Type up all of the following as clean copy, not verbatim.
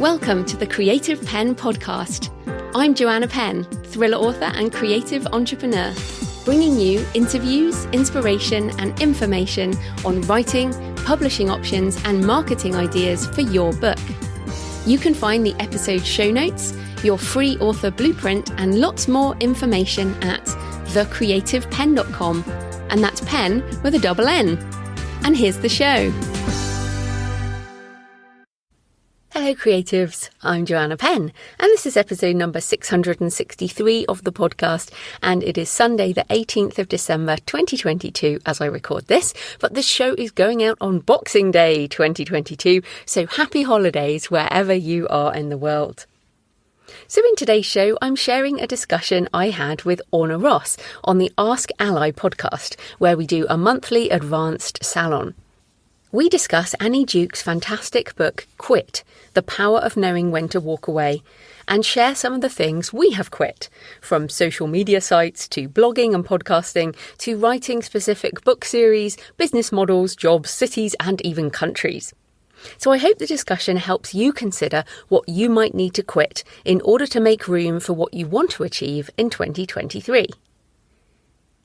Welcome to the Creative Penn podcast. I'm Joanna Penn, thriller author and creative entrepreneur, bringing you interviews, inspiration and information on writing, publishing options and marketing ideas for your book. You can find the episode show notes, your free author blueprint and lots more information at thecreativepenn.com, and that's Penn with a double N. And here's the show. Hello creatives, I'm Joanna Penn and this is episode number 663 of the podcast, and it is Sunday the 18th of December 2022 as I record this, but this show is going out on Boxing Day 2022, so happy holidays wherever you are in the world. So in today's show, I'm sharing a discussion I had with Orna Ross on the Ask Ally podcast, where we do a monthly advanced salon. We discuss Annie Duke's fantastic book, Quit, The Power of Knowing When to Walk Away, and share some of the things we have quit, from social media sites to blogging and podcasting to writing specific book series, business models, jobs, cities, and even countries. So I hope the discussion helps you consider what you might need to quit in order to make room for what you want to achieve in 2023.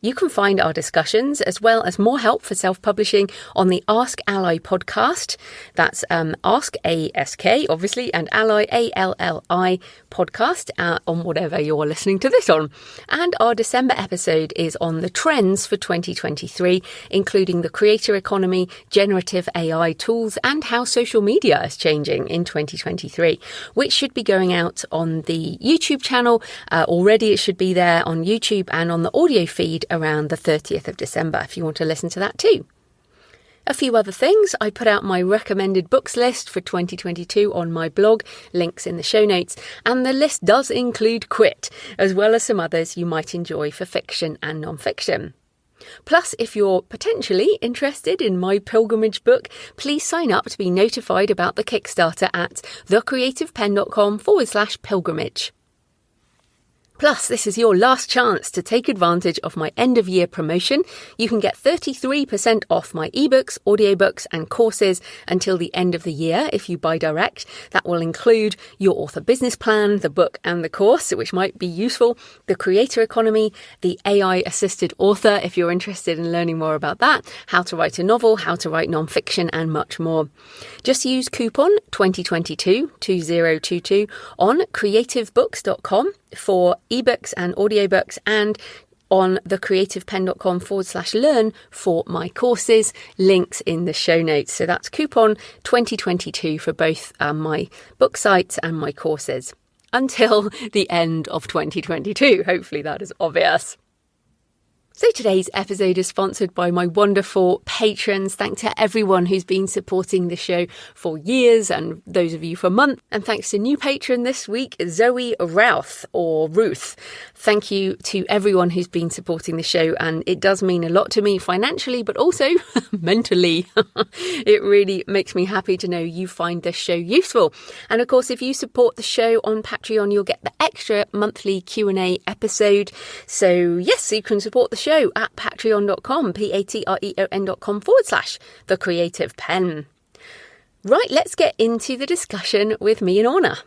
You can find our discussions as well as more help for self-publishing on the Ask Ally podcast. That's Ask A-S-K, obviously, and Ally, A-L-L-I podcast on whatever you're listening to this on. And our December episode is on the trends for 2023, including the creator economy, generative AI tools, and how social media is changing in 2023, which should be going out on the YouTube channel. Already it should be there on YouTube and on the audio feed around the 30th of December if you want to listen to that too. A few other things. I put out my recommended books list for 2022 on my blog, links in the show notes, and the list does include Quit, as well as some others you might enjoy for fiction and nonfiction. Plus, if you're potentially interested in my pilgrimage book, please sign up to be notified about the Kickstarter at thecreativepenn.com/pilgrimage. Plus, this is your last chance to take advantage of my end-of-year promotion. You can get 33% off my ebooks, audiobooks and courses until the end of the year if you buy direct. That will include your author business plan, the book and the course, which might be useful, the creator economy, the AI-assisted author if you're interested in learning more about that, how to write a novel, how to write nonfiction and much more. Just use coupon 2022 on creativebooks.com for ebooks and audiobooks, and on thecreativepenn.com/learn for my courses, links in the show notes. So that's coupon 2022 for both my book sites and my courses until the end of 2022. Hopefully that is obvious. So today's episode is sponsored by my wonderful patrons. Thanks to everyone who's been supporting the show for years and those of you for months. And thanks to new patron this week, Zoe Routh or Ruth. Thank you to everyone who's been supporting the show, and it does mean a lot to me financially, but also mentally. It really makes me happy to know you find this show useful. And of course, if you support the show on Patreon, you'll get the extra monthly Q&A episode. So yes, you can support the show at patreon.com, patreon.com/thecreativepenn. Right, let's get into the discussion with me and Orna.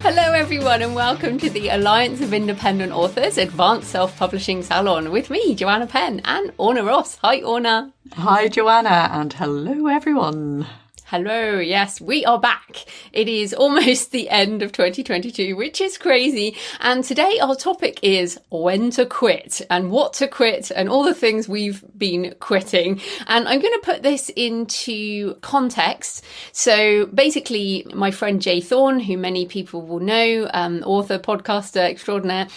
Hello everyone and welcome to the Alliance of Independent Authors Advanced Self-Publishing Salon with me, Joanna Penn, and Orna Ross. Hi Orna. Hi Joanna, and hello everyone. Hello, yes, we are back. It is almost the end of 2022, which is crazy. And today our topic is when to quit and what to quit and all the things we've been quitting. And I'm going to put this into context. So basically, my friend J. Thorne, who many people will know, author, podcaster extraordinaire,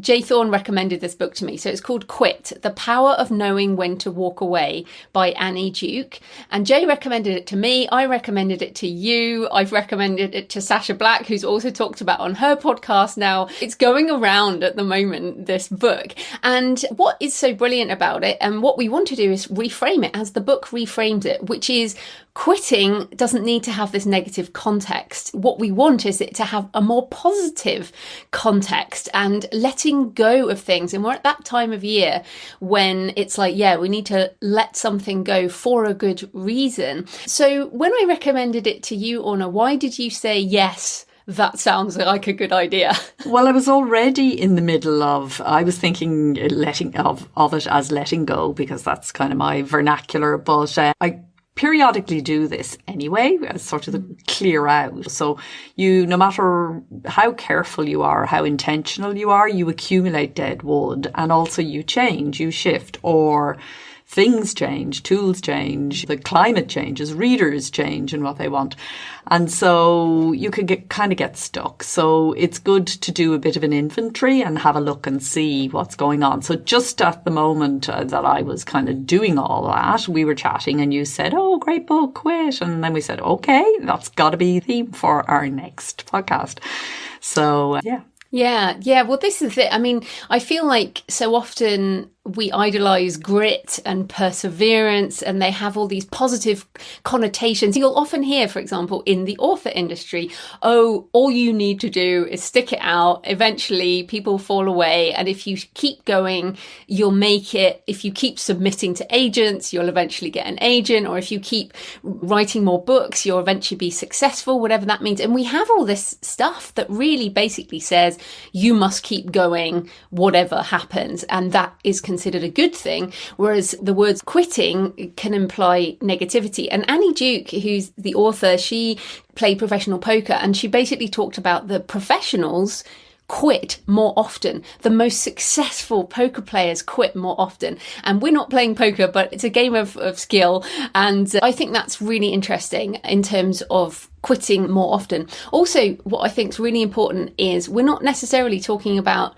J. Thorne recommended this book to me. So it's called Quit, The Power of Knowing When to Walk Away by Annie Duke. And Jay recommended it to me. I recommended it to you. I've recommended it to Sasha Black, who's also talked about on her podcast now. It's going around at the moment, this book. And what is so brilliant about it, and what we want to do is reframe it as the book reframes it, which is quitting doesn't need to have this negative context. What we want is it to have a more positive context and letting go of things. And we're at that time of year when it's like, yeah, we need to let something go for a good reason. So So when I recommended it to you, Orna, why did you say, yes, that sounds like a good idea? Well, I was already in the middle of, I was thinking letting of it as letting go, because that's kind of my vernacular. But I periodically do this anyway, as sort of the clear out. So you, no matter how careful you are, how intentional you are, you accumulate dead wood, and also you change, you shift, or things change, tools change, the climate changes, readers change and what they want. And so you can get stuck. So it's good to do a bit of an inventory and have a look and see what's going on. So just at the moment that I was kind of doing all that, we were chatting and you said, oh, great book, quit. And then we said, okay, that's got to be the theme for our next podcast. So, yeah. Yeah. Well, this is it. I mean, I feel like so often we idolize grit and perseverance, and they have all these positive connotations. You'll often hear, for example, in the author industry, oh, all you need to do is stick it out. Eventually people fall away. And if you keep going, you'll make it. If you keep submitting to agents, you'll eventually get an agent. Or if you keep writing more books, you'll eventually be successful, whatever that means. And we have all this stuff that really basically says you must keep going, whatever happens. And that is considered a good thing, whereas the words quitting can imply negativity. And Annie Duke, who's the author, she played professional poker, and she basically talked about the professionals quit more often. The most successful poker players quit more often. And we're not playing poker, but it's a game of skill. And I think that's really interesting in terms of quitting more often. Also, what I think is really important is we're not necessarily talking about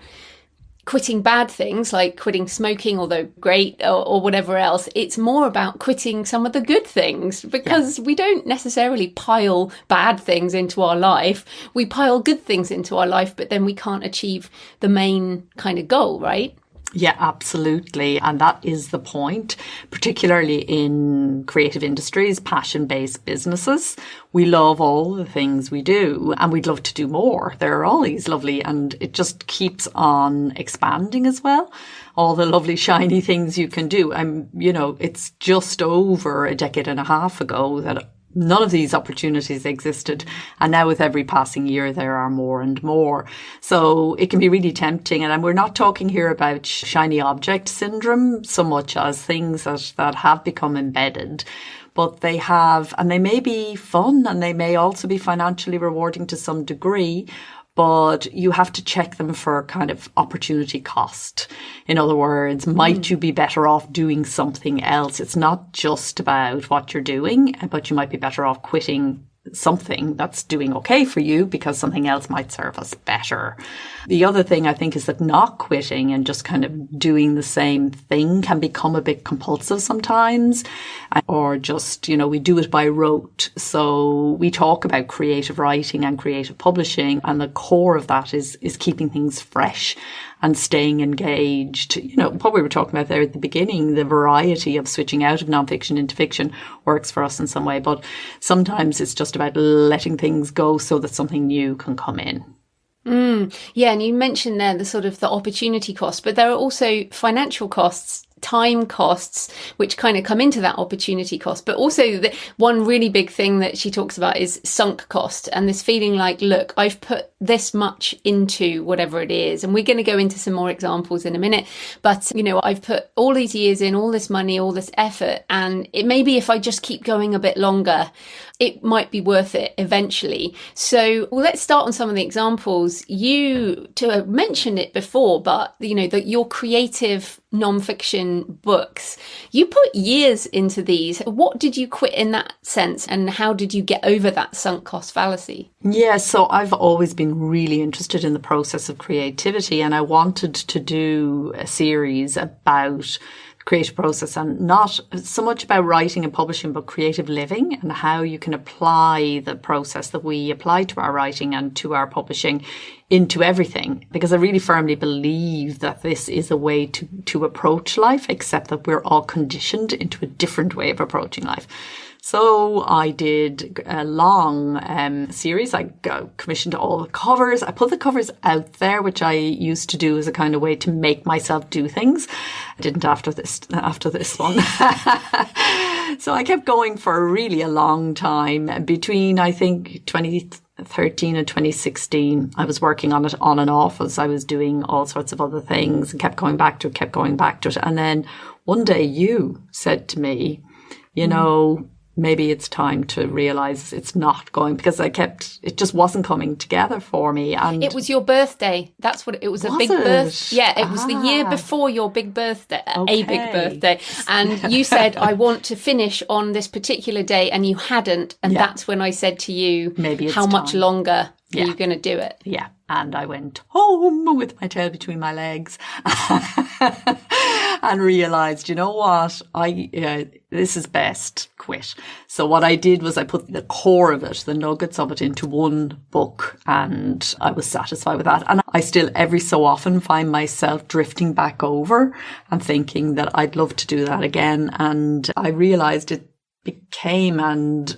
quitting bad things like quitting smoking, although great, or whatever else. It's more about quitting some of the good things, because we don't necessarily pile bad things into our life. We pile good things into our life, but then we can't achieve the main kind of goal, right? Yeah, absolutely. And that is the point, particularly in creative industries, passion-based businesses. We love all the things we do and we'd love to do more. They're always lovely, and it just keeps on expanding as well. All the lovely shiny things you can do. It's just over a decade and a half ago that none of these opportunities existed. And now with every passing year, there are more and more. So it can be really tempting. And we're not talking here about shiny object syndrome so much as things that have become embedded. But they may be fun, and they may also be financially rewarding to some degree. But you have to check them for kind of opportunity cost. In other words, might you be better off doing something else? It's not just about what you're doing, but you might be better off quitting something that's doing okay for you because something else might serve us better. The other thing I think is that not quitting and just kind of doing the same thing can become a bit compulsive sometimes, or just, we do it by rote. So we talk about creative writing and creative publishing, and the core of that is keeping things fresh and staying engaged. What we were talking about there at the beginning, the variety of switching out of nonfiction into fiction works for us in some way. But sometimes it's just about letting things go so that something new can come in. Yeah, and you mentioned there the opportunity cost, but there are also financial costs, time costs, which kind of come into that opportunity cost. But also one really big thing that she talks about is sunk cost, and this feeling like, look, I've put this much into whatever it is. And we're going to go into some more examples in a minute. But, I've put all these years in, all this money, all this effort, and it maybe if I just keep going a bit longer, it might be worth it eventually. So let's start on some of the examples. You mentioned it before, but your creative nonfiction books, you put years into these. What did you quit in that sense, and how did you get over that sunk cost fallacy? Yeah, so I've always been really interested in the process of creativity, and I wanted to do a series about creative process, and not so much about writing and publishing, but creative living and how you can apply the process that we apply to our writing and to our publishing into everything. Because I really firmly believe that this is a way to approach life, except that we're all conditioned into a different way of approaching life. So I did a long series. I commissioned all the covers. I put the covers out there, which I used to do as a kind of way to make myself do things. I didn't after this one. So I kept going for really a long time. Between, I think, 2013 and 2016, I was working on it on and off as I was doing all sorts of other things and kept going back to it. And then one day you said to me, you know, maybe it's time to realize it's not going, because it just wasn't coming together for me. And it was your birthday. That's what it was. A big birthday. Yeah, it was the year before your big birthday, a big birthday. And you said, I want to finish on this particular day, and you hadn't. And that's when I said to you, maybe it's how time. much longer are you going to do it? Yeah. And I went home with my tail between my legs and realized, you know what, this is best, quit. So what I did was I put the core of it, the nuggets of it, into one book, and I was satisfied with that. And I still every so often find myself drifting back over and thinking that I'd love to do that again. And I realized it became and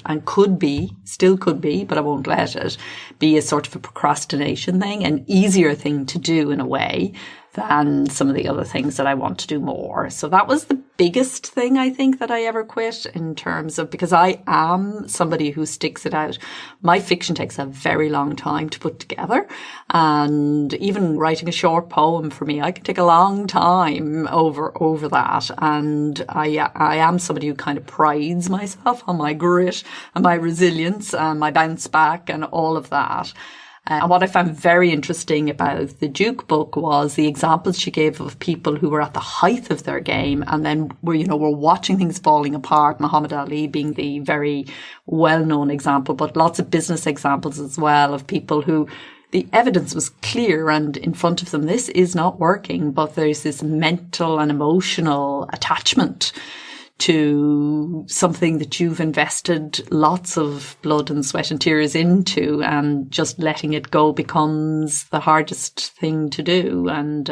still could be, but I won't let it be, a sort of a procrastination thing, an easier thing to do in a way than some of the other things that I want to do more. So that was the biggest thing I think that I ever quit, in terms of, because I am somebody who sticks it out. My fiction takes a very long time to put together, and even writing a short poem for me, I can take a long time over that. And I am somebody who kind of prides myself on my grit and my resilience and my bounce back and all of that. And what I found very interesting about the Duke book was the examples she gave of people who were at the height of their game and then were watching things falling apart. Muhammad Ali being the very well-known example, but lots of business examples as well of people who the evidence was clear and in front of them. This is not working, but there's this mental and emotional attachment to something that you've invested lots of blood and sweat and tears into, and just letting it go becomes the hardest thing to do.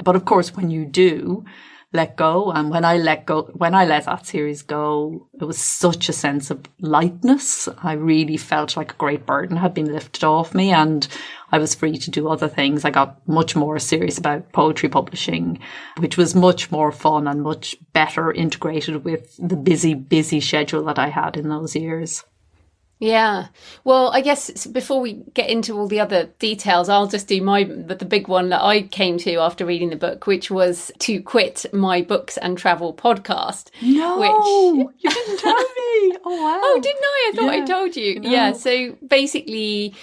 But of course, when you do let go, and when I let that series go, it was such a sense of lightness. I really felt like a great burden had been lifted off me, and I was free to do other things. I got much more serious about poetry publishing, which was much more fun and much better integrated with the busy schedule that I had in those years. Yeah. Well, I guess before we get into all the other details, I'll just do the big one that I came to after reading the book, which was to quit my books and travel podcast. No, you didn't tell me. Oh, wow. Oh, didn't I? I thought I told you. No. Yeah. So basically,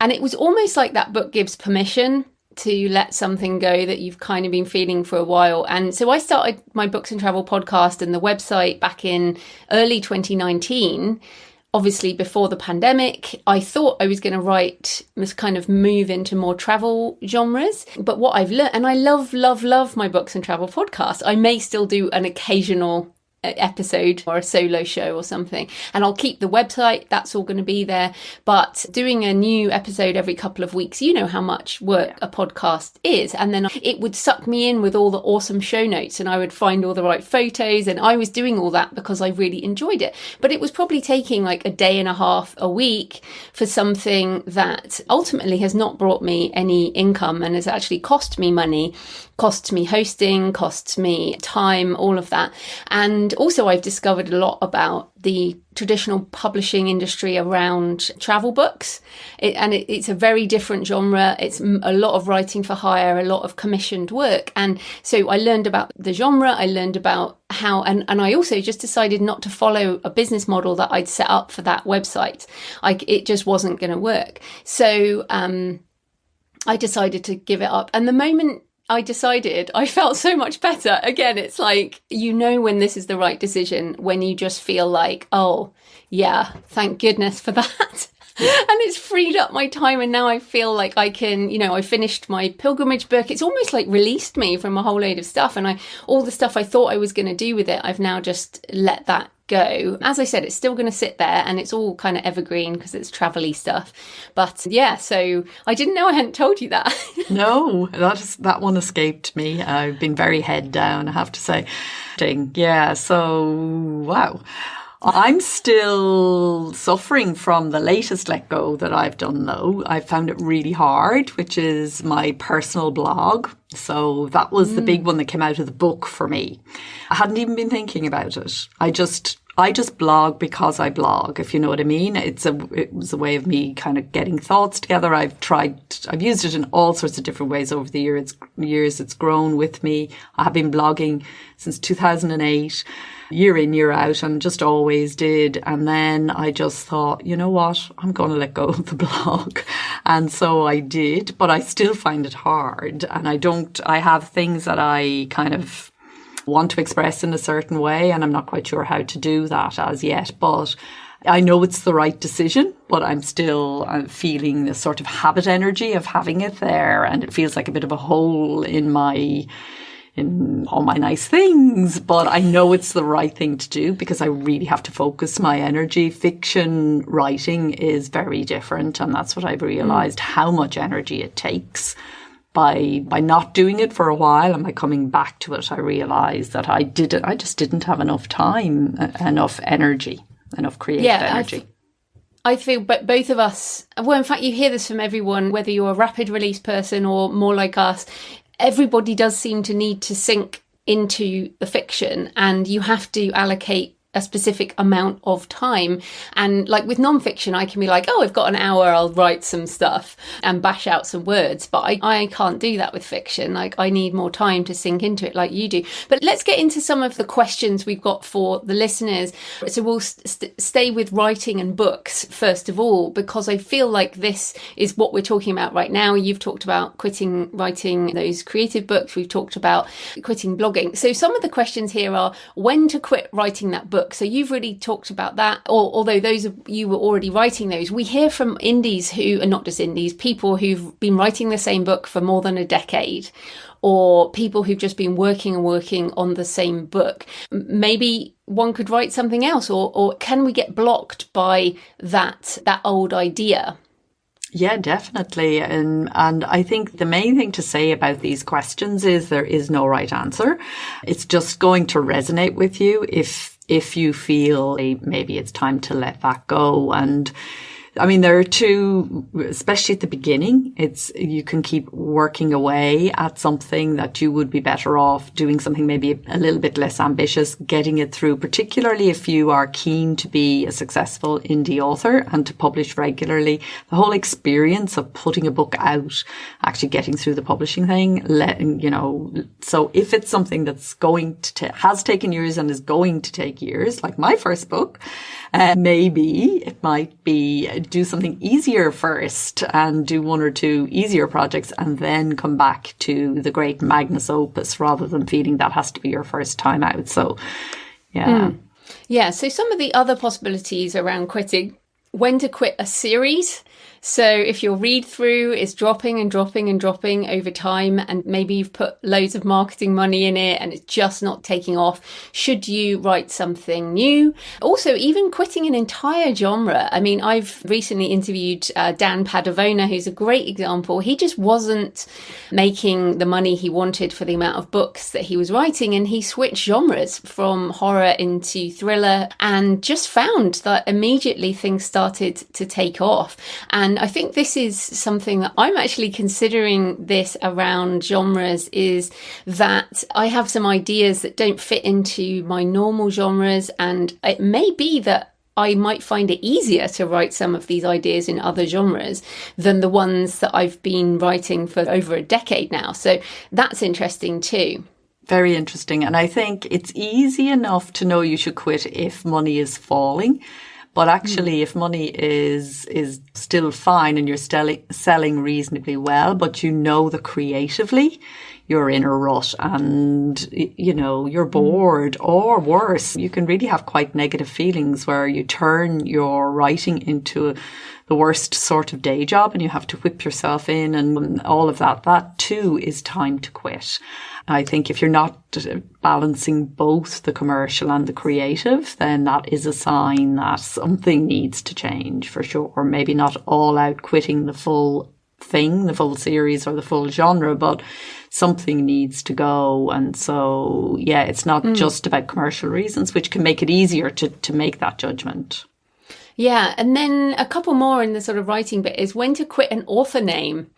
and it was almost like that book gives permission to let something go that you've kind of been feeling for a while. And so I started my books and travel podcast and the website back in early 2019. Obviously, before the pandemic, I thought I was going to kind of move into more travel genres. But what I've learned, and I love my books and travel podcast. I may still do an occasional episode or a solo show or something, and I'll keep the website, that's all going to be there, but doing a new episode every couple of weeks, you know how much work a podcast is, and then it would suck me in with all the awesome show notes and I would find all the right photos, and I was doing all that because I really enjoyed it. But it was probably taking like a day and a half a week for something that ultimately has not brought me any income and has actually cost me money, costs me hosting, costs me time, all of that. And also I've discovered a lot about the traditional publishing industry around travel books. It's a very different genre. It's a lot of writing for hire, a lot of commissioned work. And so I learned about the genre, I learned about how, and I also just decided not to follow a business model that I'd set up for that website. It just wasn't going to work. So I decided to give it up. And the moment I decided, I felt so much better. Again, it's like, you know when this is the right decision, when you just feel like, oh, yeah, thank goodness for that. And it's freed up my time. And now I feel like I can, I finished my pilgrimage book. It's almost like released me from a whole load of stuff. And all the stuff I thought I was going to do with it, I've now just let that go. As I said, it's still going to sit there and it's all kind of evergreen because it's travel-y stuff. But yeah, so I didn't know I hadn't told you that. No, that one escaped me. I've been very head down, I have to say. Yeah, so wow. I'm still suffering from the latest let go that I've done, though. I found it really hard, which is my personal blog. So that was the big one that came out of the book for me. I hadn't even been thinking about it. I just blog because I blog, if you know what I mean. It was a way of me kind of getting thoughts together. I've used it in all sorts of different ways over the years. It's grown with me. I have been blogging since 2008. Year in, year out, and just always did. And then I just thought, you know what, I'm going to let go of the blog. And so I did, but I still find it hard. And I have things that I kind of want to express in a certain way, and I'm not quite sure how to do that as yet. But I know it's the right decision, but I'm still feeling this sort of habit energy of having it there. And it feels like a bit of a hole in all my nice things, but I know it's the right thing to do because I really have to focus my energy. Fiction writing is very different, and that's what I've realized, how much energy it takes. By not doing it for a while and by coming back to it, I realized that I just didn't have enough time, enough energy, enough creative energy. I feel, but both of us, well, in fact, you hear this from everyone, whether you're a rapid release person or more like us, everybody does seem to need to sink into the fiction, and you have to allocate a specific amount of time. And like with nonfiction, I can be like, oh, I've got an hour, I'll write some stuff and bash out some words. But I can't do that with fiction. Like, I need more time to sink into it like you do. But let's get into some of the questions we've got for the listeners. So we'll stay with writing and books first of all, because I feel like this is what we're talking about right now. You've talked about quitting writing those creative books. We've talked about quitting blogging. So some of the questions here are when to quit writing that book. So you've really talked about that, although those of you were already writing those. We hear from indies who are not just indies, people who've been writing the same book for more than a decade, or people who've just been working on the same book. Maybe one could write something else, or can we get blocked by that old idea? Yeah, definitely. And I think the main thing to say about these questions is there is no right answer. It's just going to resonate with you if you feel maybe it's time to let that go. And I mean, there are two, especially at the beginning, you can keep working away at something that you would be better off doing something maybe a little bit less ambitious, getting it through, particularly if you are keen to be a successful indie author and to publish regularly. The whole experience of putting a book out, actually getting through the publishing thing, so if it's something that's has taken years and is going to take years, like my first book, maybe it might be do something easier first and do one or two easier projects and then come back to the great magnus opus rather than feeling that has to be your first time out. So, yeah. Yeah. So some of the other possibilities around quitting, when to quit a series. So if your read through is dropping and dropping and dropping over time, and maybe you've put loads of marketing money in it and it's just not taking off, should you write something new? Also, even quitting an entire genre. I mean, I've recently interviewed Dan Padavona, who's a great example. He just wasn't making the money he wanted for the amount of books that he was writing, and he switched genres from horror into thriller and just found that immediately things started to take off. And I think this is something that I'm actually considering this around genres, is that I have some ideas that don't fit into my normal genres, and it may be that I might find it easier to write some of these ideas in other genres than the ones that I've been writing for over a decade now. So that's interesting too. Very interesting. And I think it's easy enough to know you should quit if money is falling. But actually, if money is still fine and you're selling reasonably well, but you know that creatively you're in a rut and, you're bored, or worse, you can really have quite negative feelings where you turn your writing into the worst sort of day job and you have to whip yourself in and all of that. That too is time to quit. I think if you're not balancing both the commercial and the creative, then that is a sign that something needs to change for sure. Or maybe not all out quitting the full thing, the full series or the full genre, but something needs to go. And so, yeah, it's not just about commercial reasons, which can make it easier to make that judgment. Yeah. And then a couple more in the sort of writing bit is when to quit an author name.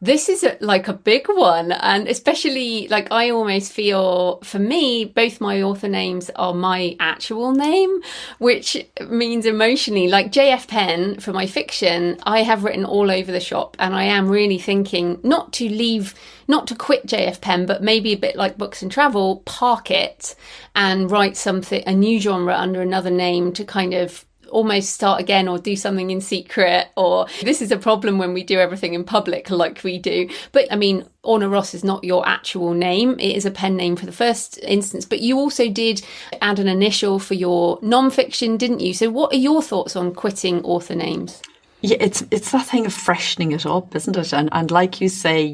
This is a big one. And especially I almost feel, for me, both my author names are my actual name, which means emotionally, like J.F.Penn for my fiction, I have written all over the shop. And I am really thinking not to quit J.F.Penn, but maybe a bit like books and travel, park it and write a new genre under another name to kind of almost start again or do something in secret. Or this is a problem when we do everything in public like we do. But I mean, Orna Ross is not your actual name. It is a pen name for the first instance, but you also did add an initial for your nonfiction, didn't you? So what are your thoughts on quitting author names? Yeah, it's that thing of freshening it up, isn't it? And like you say,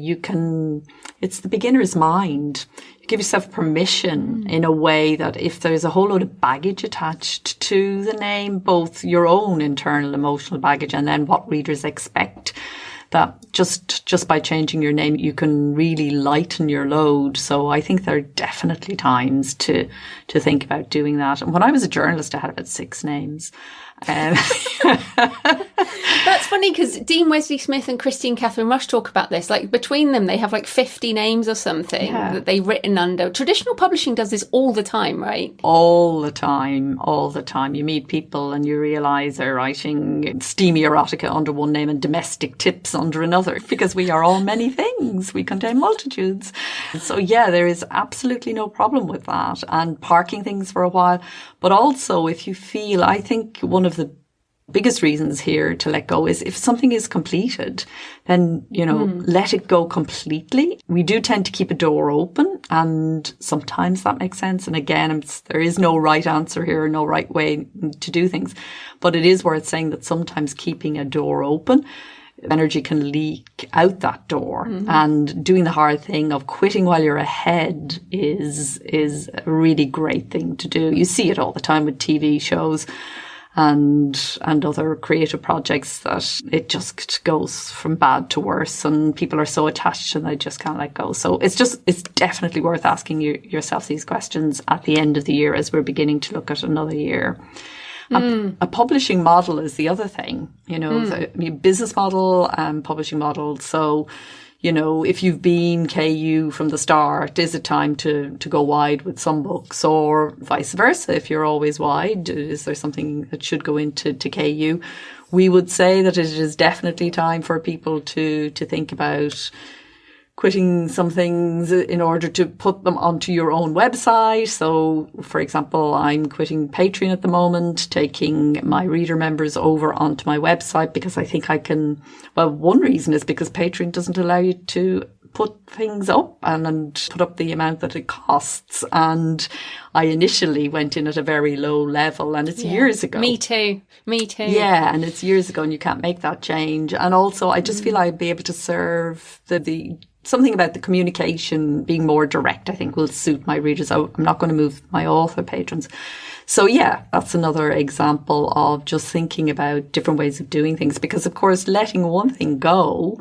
it's the beginner's mind. You give yourself permission in a way that if there's a whole load of baggage attached to the name, both your own internal emotional baggage and then what readers expect, that just by changing your name, you can really lighten your load. So I think there are definitely times to think about doing that. And when I was a journalist, I had about 6 names. That's funny because Dean Wesley Smith and Christine Catherine Rush talk about this. Between them, they have 50 names or something that they've written under. Traditional publishing does this all the time, right? All the time. You meet people and you realise they're writing steamy erotica under one name and domestic tips under another, because we are all many things. We contain multitudes. So yeah, there is absolutely no problem with that, and parking things for a while. But also, if you feel, I think one of the biggest reasons here to let go is if something is completed, then, let it go completely. We do tend to keep a door open, and sometimes that makes sense. And again, there is no right answer here, no right way to do things. But it is worth saying that sometimes keeping a door open, energy can leak out that door. And doing the hard thing of quitting while you're ahead is a really great thing to do. You see it all the time with TV shows and other creative projects, that it just goes from bad to worse and people are so attached and they just can't let go. So it's definitely worth asking yourself these questions at the end of the year as we're beginning to look at another year. A publishing model is the other thing, the business model and publishing model. So, if you've been KU from the start, is it time to go wide with some books, or vice versa? If you're always wide, is there something that should go into KU? We would say that it is definitely time for people to think about quitting some things in order to put them onto your own website. So, for example, I'm quitting Patreon at the moment, taking my reader members over onto my website, because I think I can. Well, one reason is because Patreon doesn't allow you to put things up and put up the amount that it costs. And I initially went in at a very low level, and it's years ago. Me too. Yeah, and it's years ago and you can't make that change. And also I just feel I'd be able to serve the something about the communication being more direct, I think, will suit my readers. I'm not going to move my author patrons. So yeah, that's another example of just thinking about different ways of doing things, because of course letting one thing go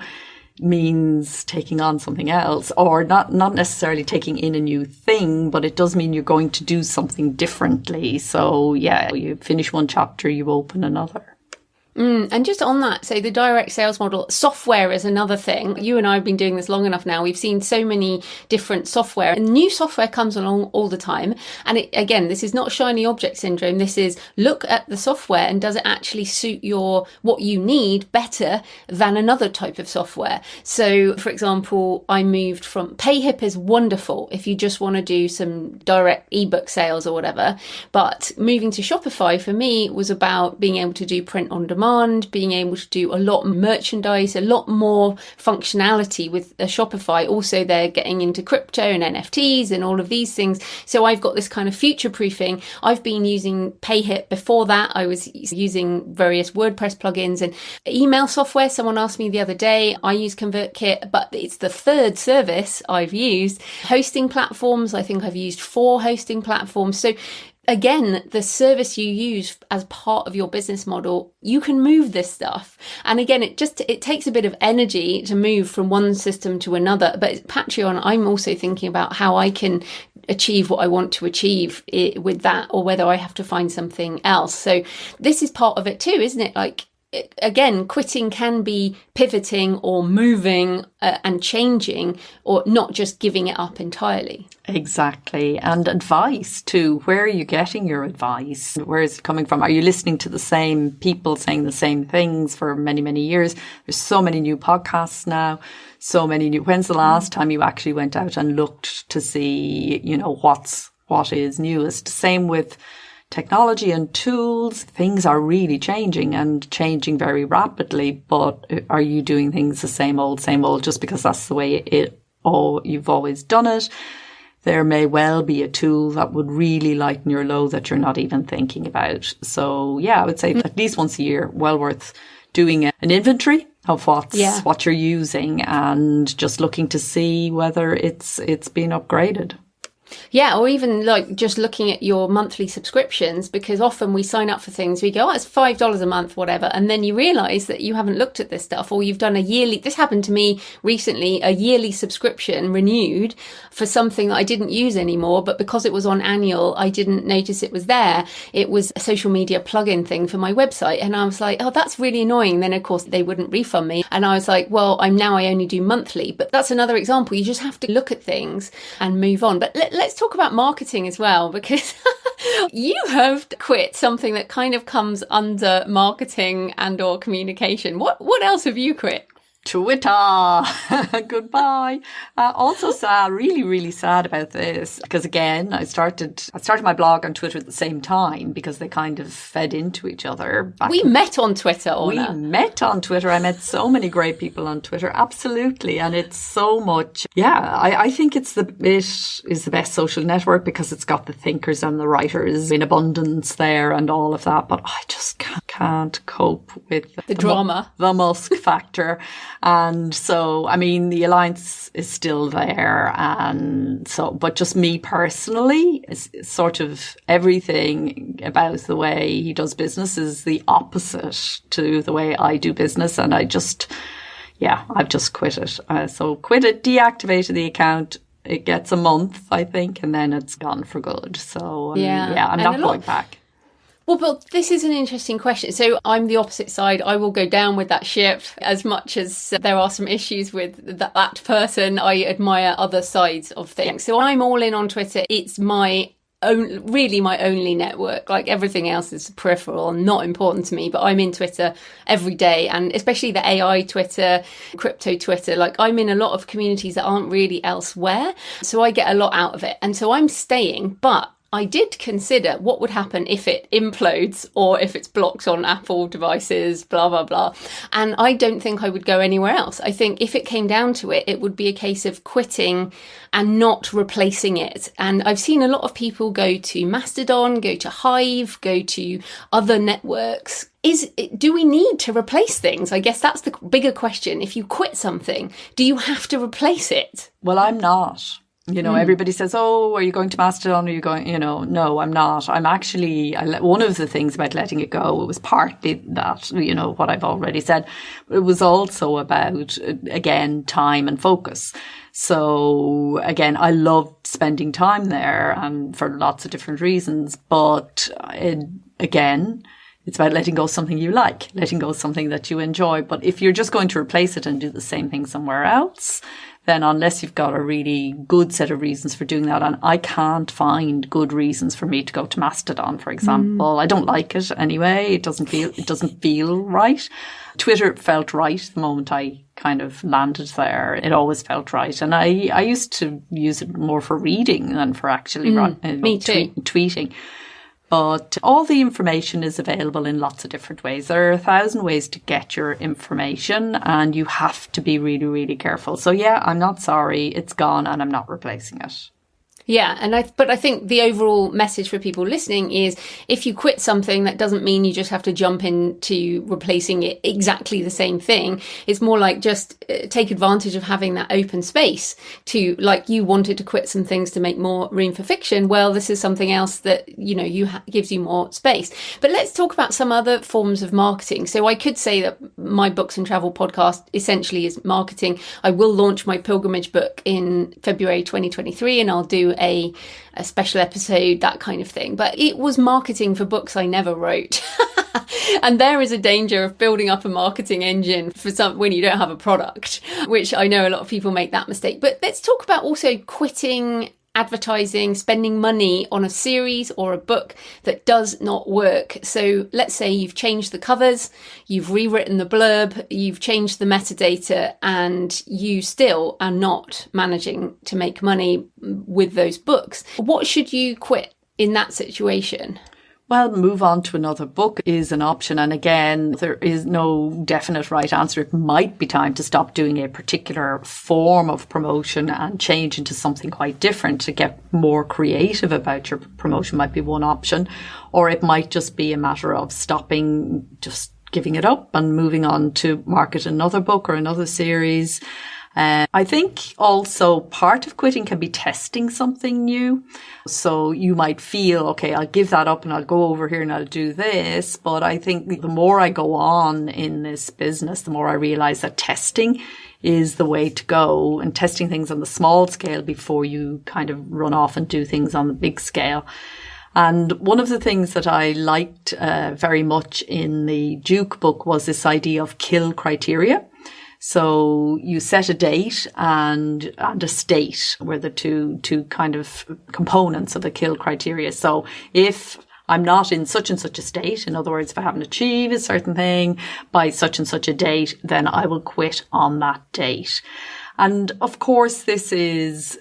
means taking on something else, or not necessarily taking in a new thing, but it does mean you're going to do something differently. So yeah, you finish one chapter, you open another. And just on that, so the direct sales model, software is another thing. You and I have been doing this long enough now. We've seen so many different software, and new software comes along all the time. And again, this is not shiny object syndrome. This is look at the software and does it actually suit what you need better than another type of software. So for example, I moved from PayHip is wonderful if you just want to do some direct ebook sales or whatever. But moving to Shopify for me was about being able to do print on demand, being able to do a lot of merchandise, a lot more functionality with Shopify. Also, they're getting into crypto and NFTs and all of these things. So I've got this kind of future proofing. I've been using PayHip. Before that, I was using various WordPress plugins and email software. Someone asked me the other day, I use ConvertKit, but it's the third service I've used. Hosting platforms, I think I've used 4 hosting platforms. So again, the service you use as part of your business model, you can move this stuff. And again, it takes a bit of energy to move from one system to another. But Patreon, I'm also thinking about how I can achieve what I want to achieve with that, or whether I have to find something else. So this is part of it too, isn't it? Like, again, quitting can be pivoting or moving and changing, or not just giving it up entirely. Exactly. And advice too. Where are you getting your advice? Where is it coming from? Are you listening to the same people saying the same things for many, many years? There's so many new podcasts now. So many new. When's the last time you actually went out and looked to see, what is newest? Same with technology and tools. Things are really changing and changing very rapidly, but are you doing things the same old, just because that's the way you've always done it? There may well be a tool that would really lighten your load that you're not even thinking about. So yeah, I would say at least once a year, well worth doing an inventory of what you're using and just looking to see whether it's been upgraded. Yeah, or even like just looking at your monthly subscriptions, because often we sign up for things, we go, oh, it's $5 a month, whatever. And then you realise that you haven't looked at this stuff, or you've done this happened to me recently, a yearly subscription renewed for something that I didn't use anymore, but because it was on annual, I didn't notice it was there. It was a social media plugin thing for my website. And I was like, oh, that's really annoying. Then of course they wouldn't refund me. And I was like, well, I only do monthly. But that's another example. You just have to look at things and move on. But let's talk about marketing as well, because you have quit something that kind of comes under marketing and or communication. What else have you quit? Twitter. Goodbye. Also sad, really, really sad about this, because again, I started my blog on Twitter at the same time because they kind of fed into each other. We met on Twitter, Orna. We met on Twitter. I met so many great people on Twitter. Absolutely. And it's so much. Yeah, I think it is the best social network because it's got the thinkers and the writers in abundance there and all of that. But I just can't cope with the drama, the Musk factor. And so, I mean, the alliance is still there. And so, but just me personally, is sort of everything about the way he does business is the opposite to the way I do business. And I've just quit it. So quit it, deactivated the account. It gets a month, I think, and then it's gone for good. So, I'm not going back. Well, but this is an interesting question. So I'm the opposite side. I will go down with that ship as much as there are some issues with that person. I admire other sides of things. So I'm all in on Twitter. It's my only network. Like everything else is peripheral and not important to me, but I'm in Twitter every day, and especially the AI Twitter, crypto Twitter. Like I'm in a lot of communities that aren't really elsewhere. So I get a lot out of it. And so I'm staying, but I did consider what would happen if it implodes or if it's blocked on Apple devices, blah, blah, blah. And I don't think I would go anywhere else. I think if it came down to it, it would be a case of quitting and not replacing it. And I've seen a lot of people go to Mastodon, go to Hive, go to other networks. Do we need to replace things? I guess that's the bigger question. If you quit something, do you have to replace it? Well, I'm not. Everybody says, oh, are you going to Mastodon? Are you going, no, I'm not. I'm actually, one of the things about letting it go, it was partly that, what I've already said, but it was also about, again, time and focus. So again, I loved spending time there and for lots of different reasons, but again, it's about letting go of something you like, letting go of something that you enjoy. But if you're just going to replace it and do the same thing somewhere else, then unless you've got a really good set of reasons for doing that, and I can't find good reasons for me to go to Mastodon, for example. I don't like it anyway. It doesn't feel right. Twitter felt right the moment I kind of landed there. It always felt right. And I used to use it more for reading than for actually tweeting. But all the information is available in lots of different ways. There are 1,000 ways to get your information, and you have to be really, really careful. So yeah, I'm not sorry. It's gone and I'm not replacing it. Yeah. But I think the overall message for people listening is if you quit something, that doesn't mean you just have to jump into replacing it exactly the same thing. It's more like just take advantage of having that open space to, like, you wanted to quit some things to make more room for fiction. Well, this is something else that, gives you more space. But let's talk about some other forms of marketing. So I could say that my books and travel podcast essentially is marketing. I will launch my pilgrimage book in February 2023, and I'll do a special episode, that kind of thing. But it was marketing for books I never wrote. And there is a danger of building up a marketing engine for when you don't have a product, which I know a lot of people make that mistake. But let's talk about also quitting advertising, spending money on a series or a book that does not work. So let's say you've changed the covers, you've rewritten the blurb, you've changed the metadata, and you still are not managing to make money with those books. What should you quit in that situation? Well, move on to another book is an option. And again, there is no definite right answer. It might be time to stop doing a particular form of promotion and change into something quite different to get more creative about your promotion might be one option. Or it might just be a matter of stopping, just giving it up and moving on to market another book or another series. I think also part of quitting can be testing something new. So you might feel, okay, I'll give that up and I'll go over here and I'll do this. But I think the more I go on in this business, the more I realize that testing is the way to go, and testing things on the small scale before you kind of run off and do things on the big scale. And one of the things that I liked very much in the Duke book was this idea of kill criteria. So you set a date and a state were the two kind of components of the kill criteria. So if I'm not in such and such a state, in other words, if I haven't achieved a certain thing by such and such a date, then I will quit on that date. And of course, this is,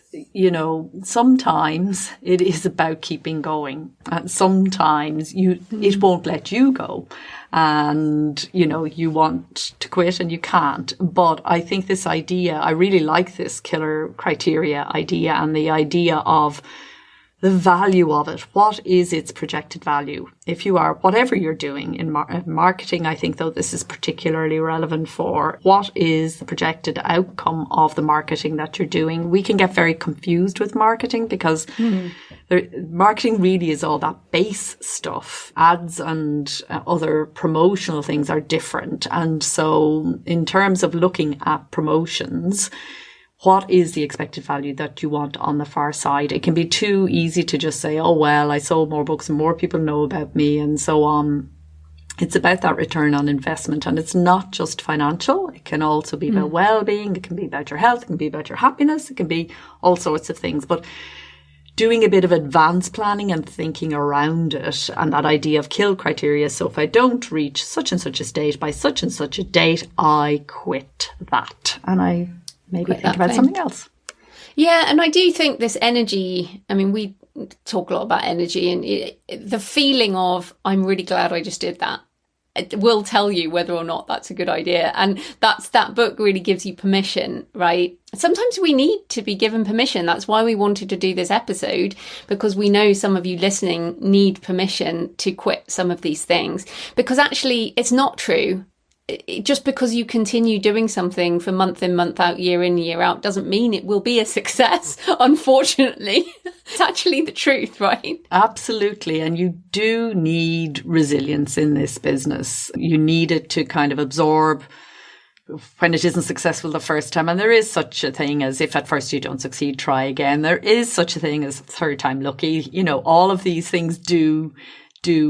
sometimes it is about keeping going. And sometimes it won't let you go. And, you want to quit and you can't. But I think this idea, I really like this killer criteria idea and the idea of the value of it. What is its projected value? If you are, whatever you're doing in marketing, I think though this is particularly relevant for what is the projected outcome of the marketing that you're doing. We can get very confused with marketing because marketing really is all that base stuff. Ads and other promotional things are different. And so in terms of looking at promotions, what is the expected value that you want on the far side? It can be too easy to just say, oh, well, I sold more books and more people know about me and so on. It's about that return on investment. And it's not just financial. It can also be about well-being. It can be about your health. It can be about your happiness. It can be all sorts of things. But doing a bit of advanced planning and thinking around it and that idea of kill criteria. So if I don't reach such and such a state by such and such a date, I quit that. And I maybe think about something else. Yeah, and I do think this energy, we talk a lot about energy, and the feeling of, I'm really glad I just did that, it will tell you whether or not that's a good idea. And that book really gives you permission, right? Sometimes we need to be given permission. That's why we wanted to do this episode, because we know some of you listening need permission to quit some of these things, because actually it's not true. Just because you continue doing something for month in, month out, year in, year out, doesn't mean it will be a success, unfortunately. It's actually the truth, right? Absolutely. And you do need resilience in this business. You need it to kind of absorb when it isn't successful the first time. And there is such a thing as, if at first you don't succeed, try again. There is such a thing as third time lucky. All of these things do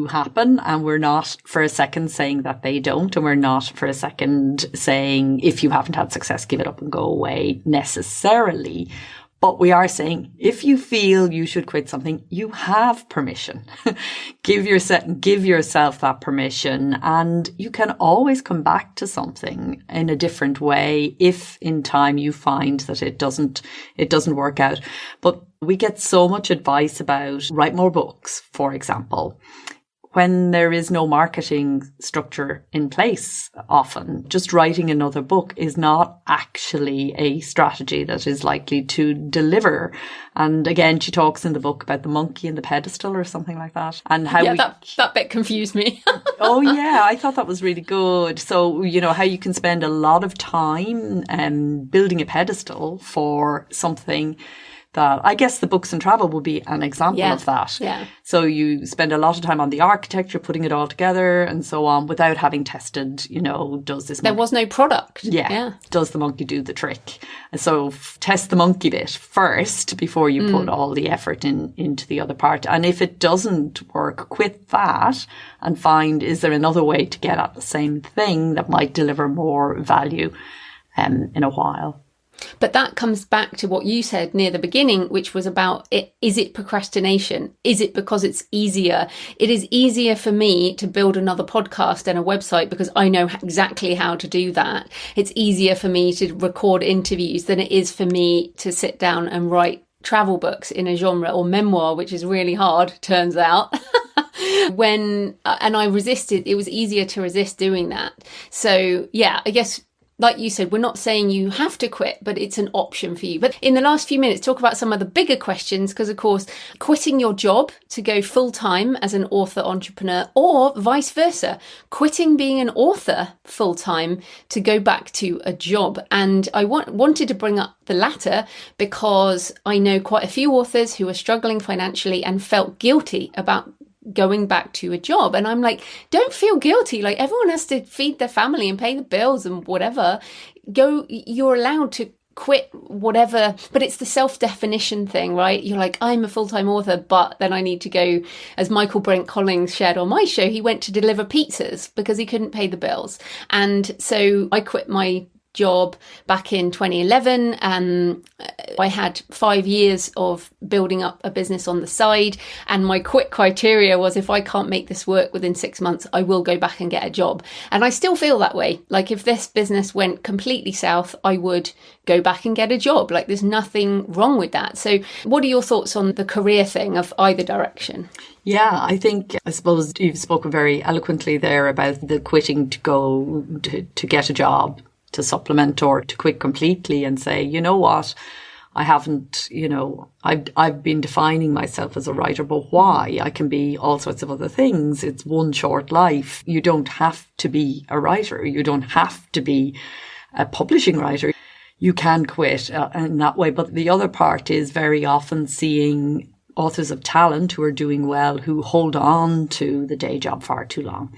happen, and we're not for a second saying that they don't, and we're not for a second saying if you haven't had success, give it up and go away necessarily. But we are saying if you feel you should quit something, you have permission. Give yourself that permission, and you can always come back to something in a different way if in time you find that it doesn't work out. But we get so much advice about write more books, for example. when there is no marketing structure in place, often just writing another book is not actually a strategy that is likely to deliver. And again, she talks in the book about the monkey and the pedestal or something like that. And how that bit confused me. Oh yeah, I thought that was really good. So, how you can spend a lot of time building a pedestal for something that, I guess the books and travel will be an example of that. Yeah. So you spend a lot of time on the architecture, putting it all together and so on, without having tested, does this monkey... There was no product. Yeah. Does the monkey do the trick? And so test the monkey bit first before you put all the effort into the other part. And if it doesn't work, quit that and find, is there another way to get at the same thing that might deliver more value in a while? But that comes back to what you said near the beginning, which was about is it procrastination? Is it because it's easier? It is easier for me to build another podcast and a website because I know exactly how to do that. It's easier for me to record interviews than it is for me to sit down and write travel books in a genre or memoir, which is really hard, turns out. And I resisted, it was easier to resist doing that. So yeah, I guess, like you said, we're not saying you have to quit, but it's an option for you. But in the last few minutes, talk about some of the bigger questions, because, of course, quitting your job to go full-time as an author entrepreneur, or vice versa, quitting being an author full-time to go back to a job. And I wanted to bring up the latter because I know quite a few authors who are struggling financially and felt guilty about going back to a job. And I'm like, don't feel guilty. Like, everyone has to feed their family and pay the bills and whatever. You're allowed to quit whatever, but it's the self-definition thing, right? You're like, I'm a full-time author, but then I need to go, as Michael Brent Collins shared on my show, he went to deliver pizzas because he couldn't pay the bills. And so I quit my job back in 2011. I had 5 years of building up a business on the side, and my quit criteria was, if I can't make this work within 6 months, I will go back and get a job. And I still feel that way. Like, if this business went completely south, I would go back and get a job. Like, there's nothing wrong with that. So what are your thoughts on the career thing of either direction? Yeah, I suppose you've spoken very eloquently there about the quitting to go to get a job, to supplement, or to quit completely and say, you know what, I haven't, I've been defining myself as a writer, but why? I can be all sorts of other things. It's one short life. You don't have to be a writer. You don't have to be a publishing writer. You can quit in that way. But the other part is very often seeing authors of talent who are doing well, who hold on to the day job far too long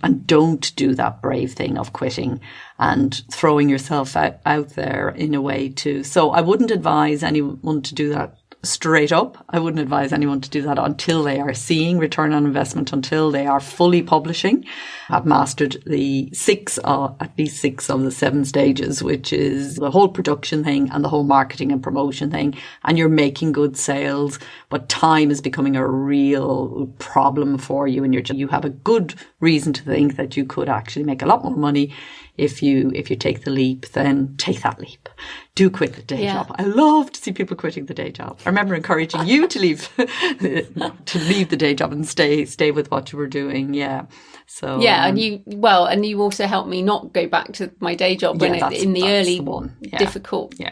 and don't do that brave thing of quitting and throwing yourself out there in a way too. So I wouldn't advise anyone to do that straight up. I wouldn't advise anyone to do that until they are seeing return on investment, until they are fully publishing, have mastered at least 6 of the 7 stages, which is the whole production thing and the whole marketing and promotion thing. And you're making good sales, but time is becoming a real problem for you. And you have a good reason to think that you could actually make a lot more money if you take the leap. Then take that leap. Do quit the day job. I love to see people quitting the day job. I remember encouraging you to leave the day job and stay with what you were doing. Yeah. So and you also helped me not go back to my day job in the early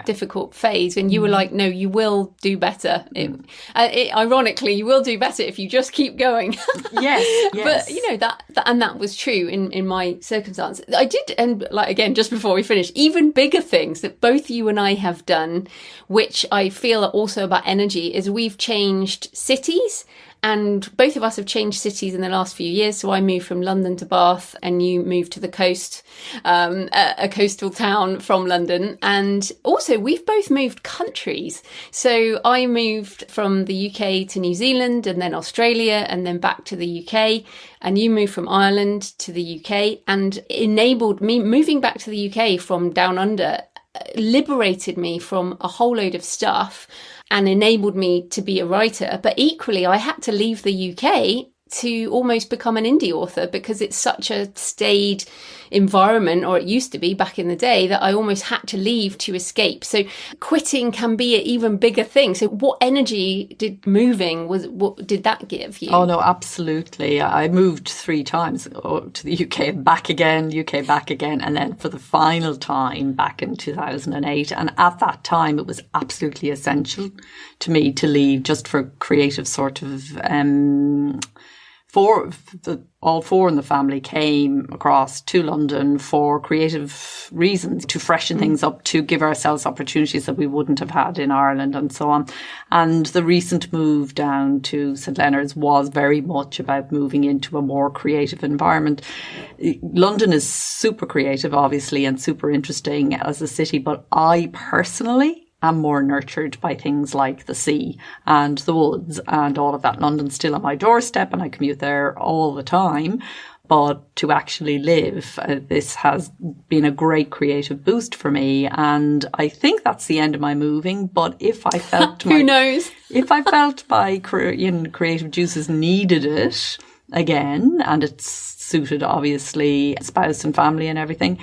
difficult phase, and you were like, no, you will do better. Ironically, you will do better if you just keep going. Yes. But that was true in my circumstance. I did, and like, again, just before we finish, even bigger things that both you and I have done, which I feel are also about energy, is we've changed cities. And both of us have changed cities in the last few years. So I moved from London to Bath, and you moved to the coast, a coastal town from London. And also we've both moved countries. So I moved from the UK to New Zealand, and then Australia, and then back to the UK. And you moved from Ireland to the UK, and enabled me moving back to the UK from down under, liberated me from a whole load of stuff and enabled me to be a writer. But equally, I had to leave the UK to almost become an indie author, because it's such a staid environment, or it used to be back in the day, that I almost had to leave to escape. So quitting can be an even bigger thing. So what energy what did that give you? Oh, no, absolutely. I moved 3 times to the UK and back again, and then for the final time back in 2008. And at that time, it was absolutely essential to me to leave, just for creative sort of all 4 in the family came across to London for creative reasons, to freshen things up, to give ourselves opportunities that we wouldn't have had in Ireland and so on. And the recent move down to St Leonard's was very much about moving into a more creative environment. London is super creative, obviously, and super interesting as a city, but I personally am more nurtured by things like the sea and the woods and all of that. London's still on my doorstep and I commute there all the time. But to actually live, this has been a great creative boost for me. And I think that's the end of my moving. But if I felt who knows? If I felt my creative juices needed it again, and it's suited obviously spouse and family and everything,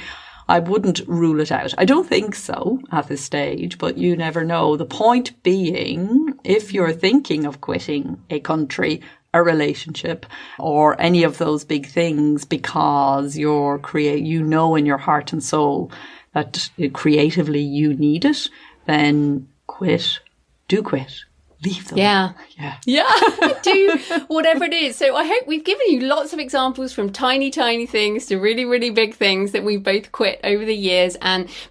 I wouldn't rule it out. I don't think so at this stage, but you never know. The point being, if you're thinking of quitting a country, a relationship, or any of those big things because you know in your heart and soul that creatively you need it, then quit. Do quit. Leave them. Yeah. Do whatever it is. So I hope we've given you lots of examples, from tiny things to really, really big things that we've both quit over the years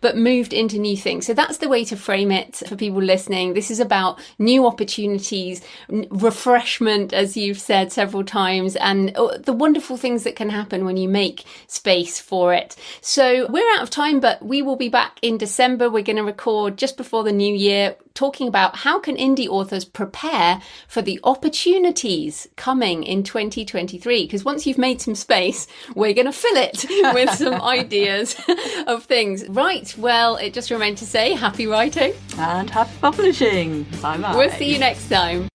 but moved into new things. So that's the way to frame it for people listening. This is about new opportunities, refreshment, as you've said several times, and the wonderful things that can happen when you make space for it. So we're out of time, but we will be back in December. We're going to record just before the new year, talking about how can indie authors prepare for the opportunities coming in 2023. Because once you've made some space, we're going to fill it with some ideas of things. Right. Well, it just remains to say happy writing. And happy publishing. Bye-bye. We'll see you next time.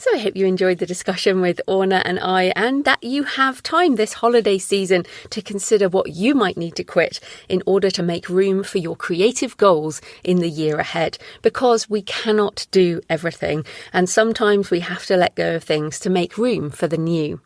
So I hope you enjoyed the discussion with Orna and I, and that you have time this holiday season to consider what you might need to quit in order to make room for your creative goals in the year ahead. Because we cannot do everything, and sometimes we have to let go of things to make room for the new.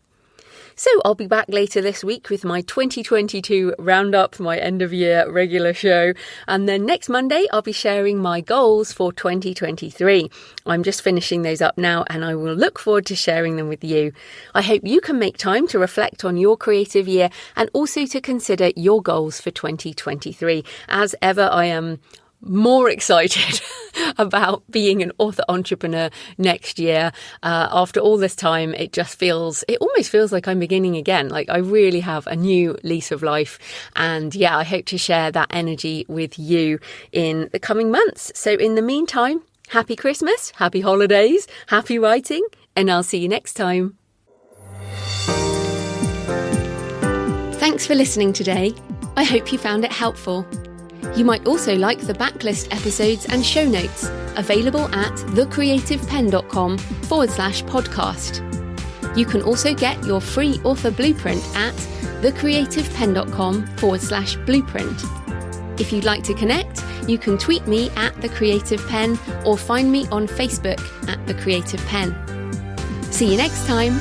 So I'll be back later this week with my 2022 roundup, my end of year regular show. And then next Monday, I'll be sharing my goals for 2023. I'm just finishing those up now, and I will look forward to sharing them with you. I hope you can make time to reflect on your creative year and also to consider your goals for 2023. As ever, I am more excited about being an author entrepreneur next year. After all this time, it almost feels like I'm beginning again. Like I really have a new lease of life. And yeah, I hope to share that energy with you in the coming months. So in the meantime, happy Christmas, happy holidays, happy writing, and I'll see you next time. Thanks for listening today. I hope you found it helpful. You might also like the backlist episodes and show notes, available at thecreativepenn.com/podcast. You can also get your free author blueprint at thecreativepenn.com/blueprint. If you'd like to connect, you can tweet me at The Creative Penn or find me on Facebook at The Creative Penn. See you next time.